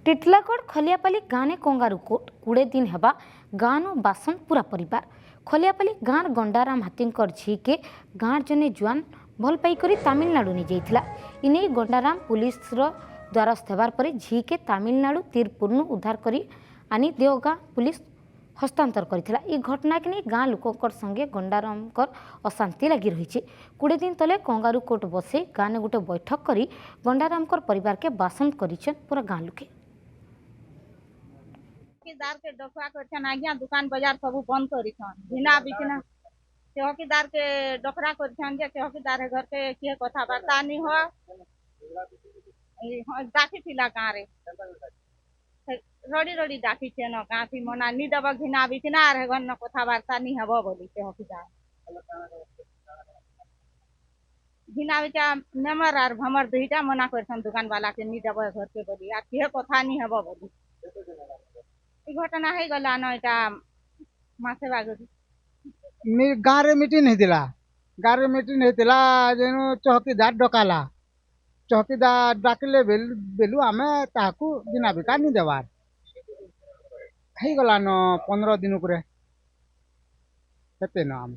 टिटलागढ़ खलियापाली गाँ ने kangaroo coat 20 दिन हेबा गाँ नो बासन पूरा परिवार खलियापाली गाँ गंडाराम हाथीकर झी के गाँ जने जुआन भल पाई तमिलनाडु नहीं जाइथिला। इने गंडाराम पुलिस द्वारस्थ हेबार पर झी के तमिलनाडु तीरपुर उद्धार करी आनी देवगाँ पुलिस हस्तांतर करथिला। ई घटना के नहीं गाँ लोककर संगे गंडारामकर अशांति लगी रही। 20 दिन तले कंगारू कोट बसे गाँ ने गोटे बैठक करी गंडारामकर परिवार के बासन करिछन पूरा गाँ लोके। चौकीदार के डफा कर आज्ञा दुकान बाजार सब बंद कर भिना बिचना चौकीदार के डफरा कर चौकीदार घर के किए कथबार्ता नहीं हो डाकी थिला गाँव रे रड़ी रड़ी डाकी छे न गाँ थी मना नी दब घिना बिचना रे घर न कथबार्ता नहीं हब बोली चौकीदार घिना बिचा नमर आर भमर दुईटा मना कर दुकान वाला के नी दब घर के बोली आ किए कथा नहीं हब बोली घटना है गला न एटा मासे बागरी गाँव रे मीटिंग होता गाँव रे मीटिंग होता जेनु चौकीदार डकाला चौकीदार डाकिले बेलु आमे ताकू बिना बिका नहीं देवार है गला न 15 दिन उपरे हेते न आम